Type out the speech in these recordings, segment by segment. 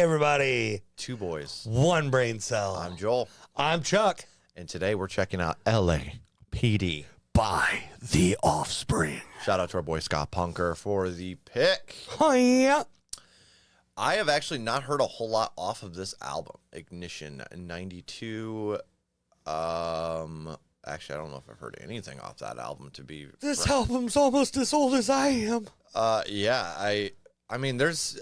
Everybody, Two boys. one brain cell. I'm Joel. I'm Chuck. And today we're checking out L.A.P.D. By the Offspring. Shout out to our boy Scott Punker for the pick. Oh, yeah. I have actually not heard a whole lot off of this album, Ignition 92. Actually, I don't know if I've heard anything off that album, to be This frank. album's almost as old as I am. Yeah, I mean, there's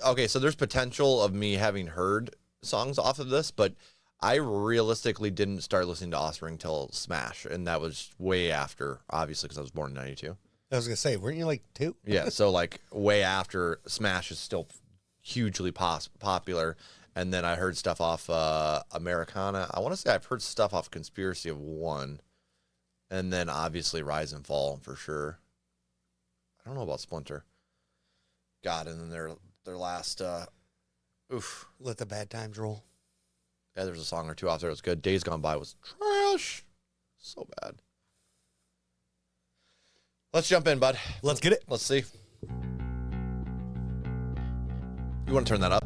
potential of me having heard songs off of this, but I realistically didn't start listening to Offspring till Smash, and that was way after, obviously, because I was born in 92. I was going to say, weren't you like 2? Yeah, so like way after Smash is still hugely popular, and then I heard stuff off Americana. I want to say I've heard stuff off Conspiracy of One, and then obviously Rise and Fall for sure. I don't know about Splinter. God, and then their last, Let the bad times roll. Yeah, there's a song or two off there that was good. Days Gone By was trash. So bad. Let's jump in, bud. Let's get it. Let's see. You want to turn that up?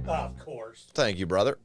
Of course. Thank you, brother.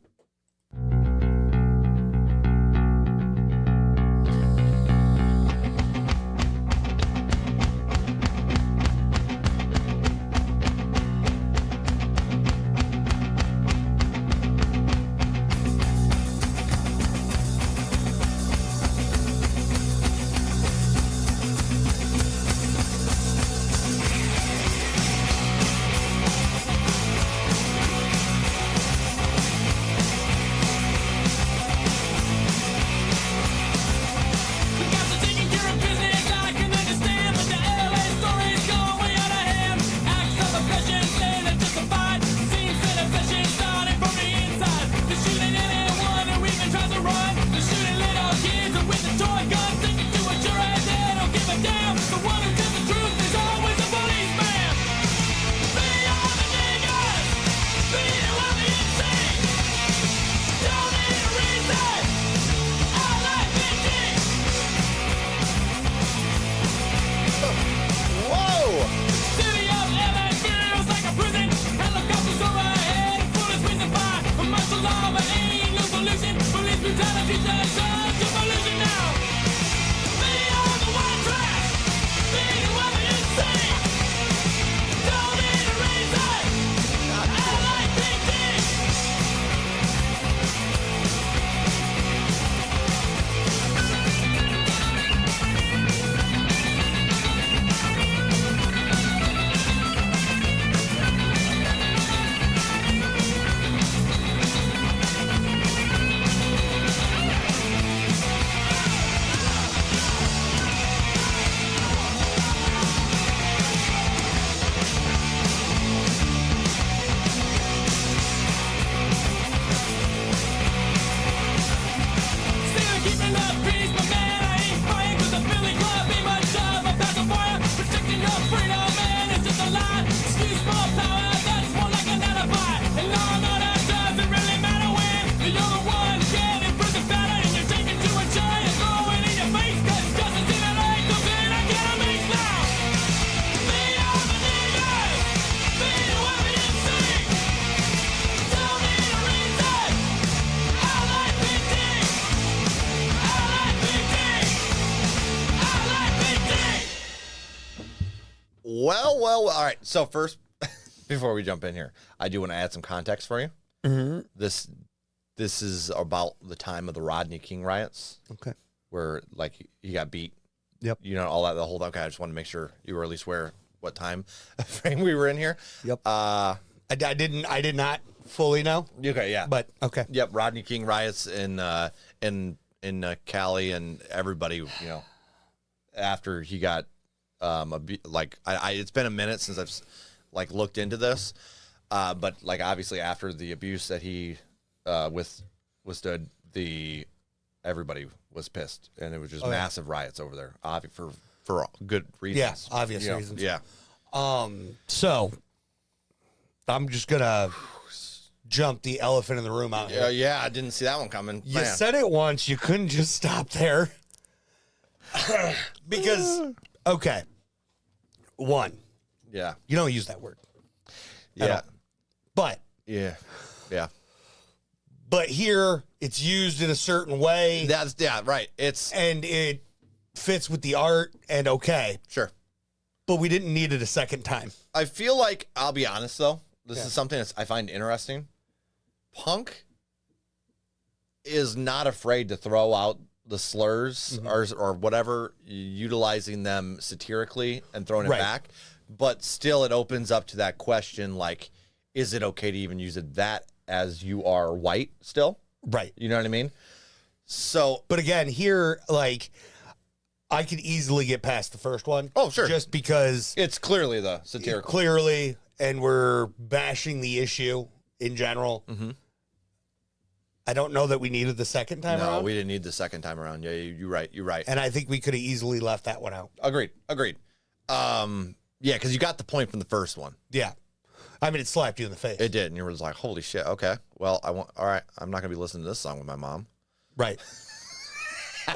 Well, all right. So first, before we jump in here, I do want to add some context for you. Mm-hmm. This is about the time of the Rodney King riots. Okay. Where, like, he got beat. Yep. You know, all that, the whole time. Okay, I just wanted to make sure you were at least aware what time frame we were in here. Yep. I did not fully know. Okay, yeah. But, okay. Yep, Rodney King riots in Cali, and everybody, you know, after he got it's been a minute since I've like looked into this, but like obviously after the abuse that he withstood, everybody was pissed, and it was just massive riots over there, for good reasons. Yeah, obvious reasons. Yeah. So I'm just gonna jump the elephant in the room out here. Yeah, I didn't see that one coming. You said it once. You couldn't just stop there. Because, okay, one, Yeah. you don't use that word. Yeah. But Yeah. Yeah. But here, it's used in a certain way. Right. And it fits with the art, and okay. Sure. But we didn't need it a second time. I feel like, I'll be honest, though. This is something that I find interesting. Punk is not afraid to throw out the slurs or whatever, utilizing them satirically and throwing it back. But still, it opens up to that question, like, is it okay to even use it that as you are white still? Right. You know what I mean? So, but again, here, like, I could easily get past the first one. Oh, sure. Just because it's clearly the satirical. Clearly, and we're bashing the issue in general. I don't know that we needed the second time around. No, we didn't need the second time around. Yeah, you're right. You're right. And I think we could have easily left that one out. Agreed. Yeah, because you got the point from the first one. Yeah. I mean, it slapped you in the face. It did. And you were just like, holy shit. Okay. Well, all right. I'm not going to be listening to this song with my mom. Right.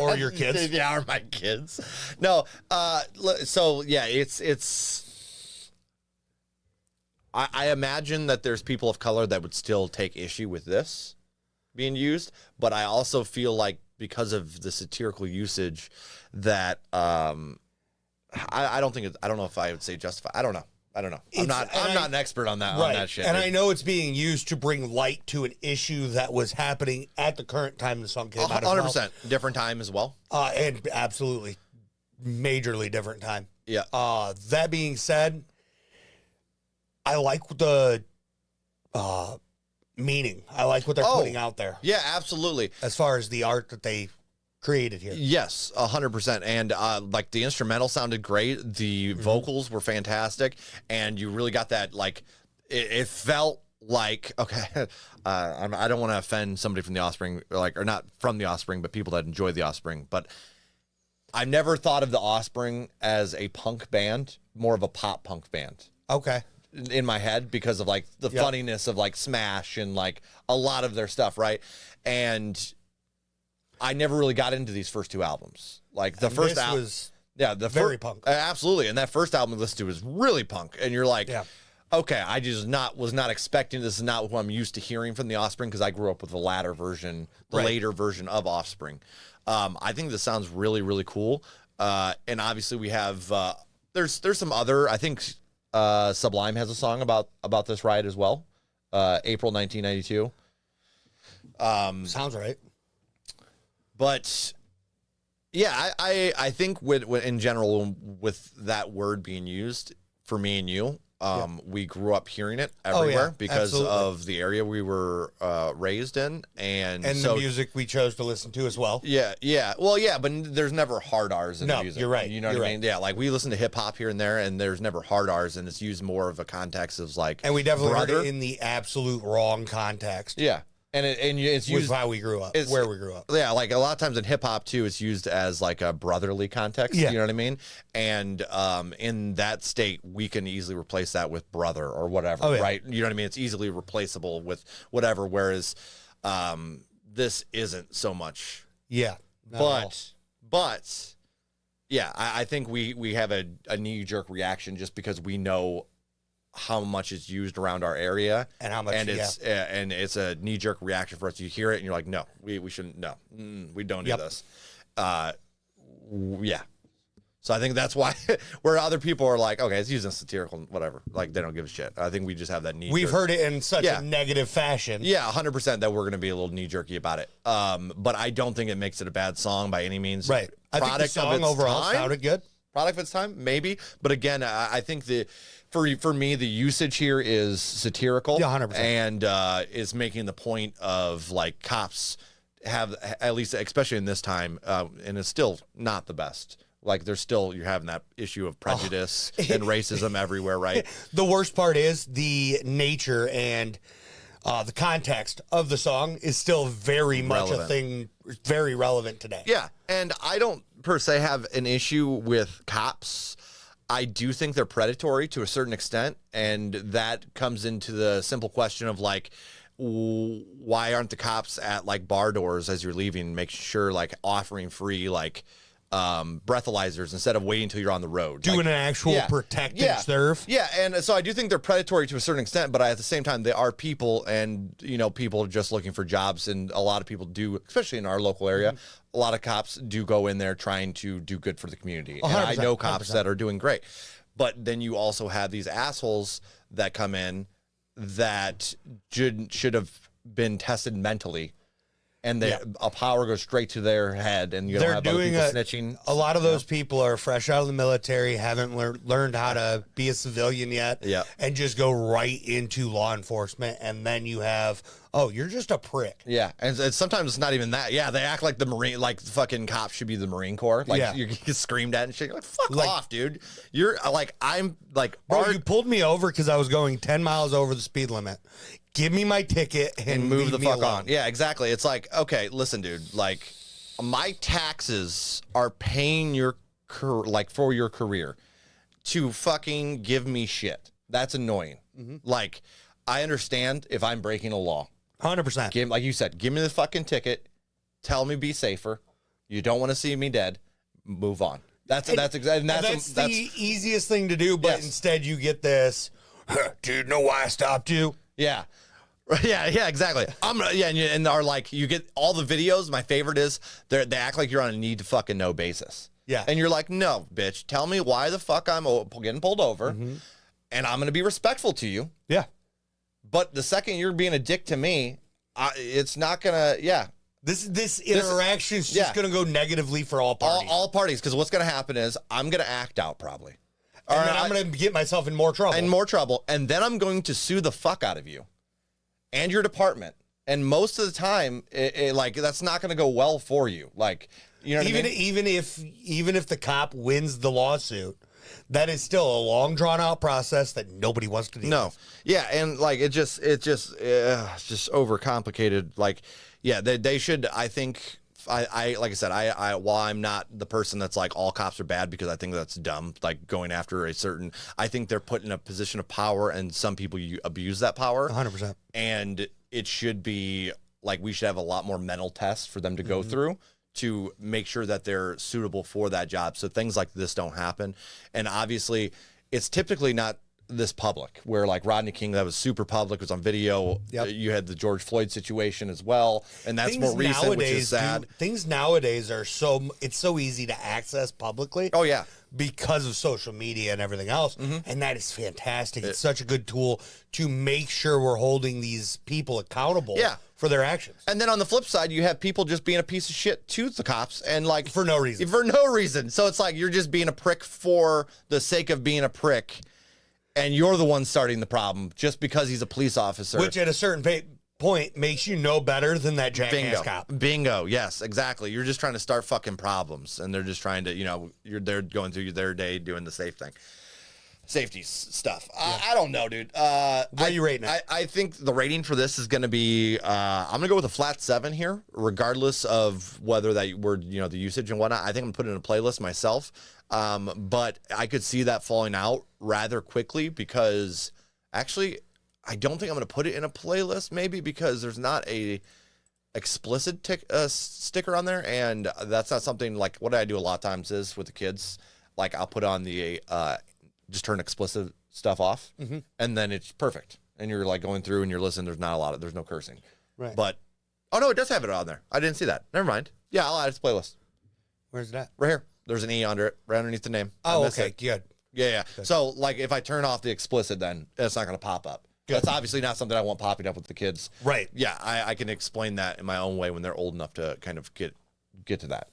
Or your kids. Yeah, or my kids. No. So yeah, I imagine that there's people of color that would still take issue with this being used, but I also feel like because of the satirical usage that I don't know if I would say justify. I don't know. I'm not an expert on that, on that shit. And I know it's being used to bring light to an issue that was happening at the current time the song came out. 100%. Different time as well. And absolutely majorly different time. Yeah. That being said, I like the meaning. I like what they're putting out there. Yeah, absolutely. As far as the art that they created here. Yes, 100%. And like the instrumental sounded great. The vocals were fantastic. And you really got that, like, it felt like, okay, I don't want to offend somebody from the Offspring, or not from the Offspring, but people that enjoy the Offspring. But I've never thought of the Offspring as a punk band, more of a pop punk band. Okay. In my head, because of like the funniness of like Smash and like a lot of their stuff, right? And I never really got into these first two albums. Like the first album was very punk. Absolutely. And that first album I listened to was really punk. And you're like, okay, I just was not expecting, this is not what I'm used to hearing from the Offspring, because I grew up with the later version of Offspring. I think this sounds really, really cool. And obviously we have there's some other, I think Sublime has a song about this ride as well. April 1992. Sounds right. But yeah, I think with in general, with that word being used for me and you, we grew up hearing it everywhere because of the area we were raised in, and so, the music we chose to listen to as well. Yeah. Well, yeah, but there's never hard R's in music. You're right. You know what I mean? Yeah, like we listen to hip hop here and there, and there's never hard R's, and it's used more of a context of like, and we definitely heard it in the absolute wrong context. Yeah. And it's used how we grew up, where we grew up. Yeah, like a lot of times in hip hop too, it's used as like a brotherly context. Yeah. You know what I mean? And in that state, we can easily replace that with brother or whatever, right? You know what I mean? It's easily replaceable with whatever. Whereas this isn't so much. Yeah, but yeah, I think we have a knee jerk reaction just because we know how much it's used around our area, and how much, and it's a knee jerk reaction for us. You hear it and you're like, no, we shouldn't. No, we don't do this. Yeah. So I think that's why where other people are like, okay, it's using satirical, whatever. Like they don't give a shit. I think we just have that knee. We've heard it in such a negative fashion. Yeah, 100% that we're going to be a little knee jerky about it. But I don't think it makes it a bad song by any means. Right. I think the song overall sounded good. Product of its time, maybe. But again, I think for me, the usage here is satirical. Yeah, 100%. And is making the point of like cops have, at least, especially in this time, and it's still not the best. Like you're having that issue of prejudice and racism everywhere, right? The worst part is the nature and the context of the song is still very much a thing, very relevant today. Yeah, and I don't per se have an issue with cops. I do think they're predatory to a certain extent, and that comes into the simple question of like, why aren't the cops at like bar doors as you're leaving, make sure like offering free like breathalyzers instead of waiting until you're on the road. Doing an actual protective surf. Yeah, and so I do think they're predatory to a certain extent, but at the same time, they are people, and, you know, people are just looking for jobs, and a lot of people do, especially in our local area, a lot of cops do go in there trying to do good for the community. And I know cops 100%. That are doing great. But then you also have these assholes that come in that should have been tested mentally, and a power goes straight to their head, and you don't have other people snitching. A lot of those people are fresh out of the military, haven't learned how to be a civilian yet, and just go right into law enforcement, and then you have, oh, you're just a prick. Yeah, and sometimes it's not even that. Yeah, they act like the Marine, like the fucking cops should be the Marine Corps. Like you get screamed at and shit. You're like, fuck off, dude. You're like, I'm like, bro, you pulled me over because I was going 10 miles over the speed limit. Give me my ticket and move the fuck alone. on. Yeah, exactly. It's like, okay, listen, dude. Like, my taxes are paying for your career to fucking give me shit. That's annoying. Like, I understand if I'm breaking a law. 100%. Like you said, give me the fucking ticket. Tell me be safer. You don't want to see me dead. Move on. That's exactly. That's the easiest thing to do. But instead, you get this. Do you know why I stopped you? Yeah. Yeah, exactly. And are like, you get all the videos. My favorite is they act like you're on a need to fucking know basis. Yeah. And you're like, no, bitch, tell me why the fuck I'm getting pulled over, and I'm going to be respectful to you. Yeah. But the second you're being a dick to me, it's not going to, This interaction is just going to go negatively for all parties. All parties, because what's going to happen is I'm going to act out probably. And then I'm going to get myself in more trouble. And then I'm going to sue the fuck out of you and your department. And most of the time, like, that's not going to go well for you. Like, you know what I mean? Even if the cop wins the lawsuit, that is still a long, drawn out process that nobody wants to deal with. Yeah, and like it's just overcomplicated. Like, yeah, they should. I think I like I said, I while I'm not the person that's like all cops are bad, because I think that's dumb. Like, going after I think they're put in a position of power, and some people abuse that power. 100%. And it should be like, we should have a lot more mental tests for them to go through to make sure that they're suitable for that job, so things like this don't happen. And obviously, it's typically not this public, where like Rodney King, that was super public, was on video. You had the George Floyd situation as well, and that's more recent, which is sad. Things nowadays are it's so easy to access publicly. Oh yeah, because of social media and everything else, and that is fantastic. It's such a good tool to make sure we're holding these people accountable for their actions. And then on the flip side, you have people just being a piece of shit to the cops, and like for no reason. So it's like, you're just being a prick for the sake of being a prick, and you're the one starting the problem just because he's a police officer. Which at a certain point makes you no better than that jackass cop. Bingo. Yes, exactly. You're just trying to start fucking problems, and they're just trying to, they're going through their day doing the safe thing. Safety stuff. I don't know, dude. What are you rating it? I think the rating for this is going to be, I'm going to go with a flat 7 here, regardless of whether that were, the usage and whatnot. I think I'm going to put it in a playlist myself. But I could see that falling out rather quickly, because actually, I don't think I'm going to put it in a playlist, maybe because there's not a explicit sticker on there, and that's not something like what I do a lot of times is with the kids. Like, I'll put on the just turn explicit stuff off, and then it's perfect. And you're like going through and you're listening. There's no cursing. Right. But oh no, it does have it on there. I didn't see that. Never mind. Yeah, I'll add it to the playlist. Where's that? Right here. There's an E under it, right underneath the name. Oh, okay, good. Yeah. Good. So, like, if I turn off the explicit, then it's not going to pop up. Good. That's obviously not something I want popping up with the kids. Right. Yeah, I can explain that in my own way when they're old enough to kind of get to that.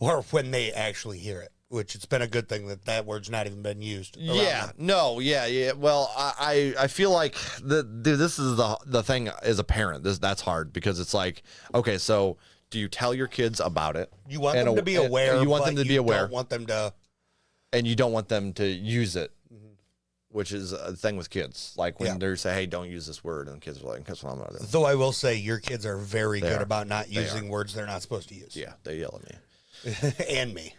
Or when they actually hear it, which it's been a good thing that word's not even been used. Yeah. No. Yeah. Well, I feel like this is the thing as a parent. That's hard, because it's like, okay, so do you tell your kids about it? You want them to be aware. You want them to be aware. Don't want them to, and you don't want them to use it, which is a thing with kids. Like when they say, "Hey, don't use this word," and the kids are like, "That's what I'm gonna do." Though I will say, your kids are very good about not using words they're not supposed to use. Yeah, they yell at me. And me.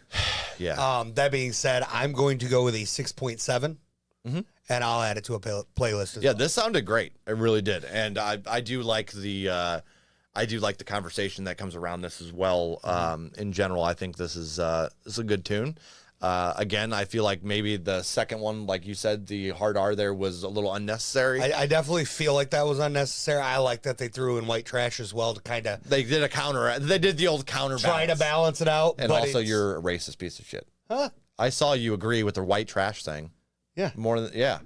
Yeah. That being said, I'm going to go with a 6.7, and I'll add it to a playlist as well. This sounded great. It really did, and I do like the. I do like the conversation that comes around this as well. In general, I think this is a good tune. Again, I feel like maybe the second one, like you said, the hard R there was a little unnecessary. I definitely feel like that was unnecessary. I like that they threw in white trash as well to kind of... They did a counter. They did the old counter try to balance it out. And also, you're a racist piece of shit. Huh? I saw you agree with the white trash thing. Yeah. More than... Yeah.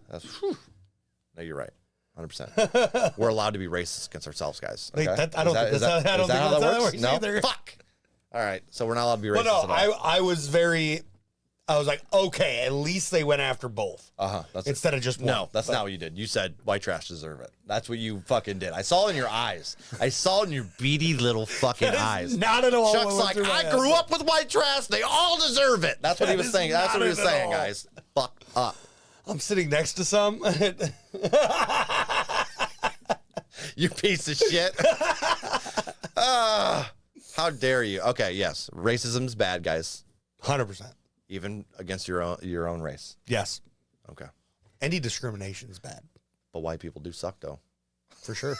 No, you're right. 100%. We're allowed to be racist against ourselves, guys. Okay? I don't think that's how that works. No? Either. Fuck. All right. So we're not allowed to be racist But no, at all. I was like, okay, at least they went after both. Instead of just one. No, that's not what you did. You said white trash deserve it. That's what you fucking did. I saw it in your eyes. I saw it in your beady little fucking eyes. Not at all. Chuck's like, I grew up with white trash. They all deserve it. That's what he was saying. That's what he was saying, guys. Fuck up. I'm sitting next to some. You piece of shit. How dare you? Okay, yes. Racism's bad, guys. 100%. Even against your own race. Yes. Okay. Any discrimination is bad. But white people do suck, though. For sure.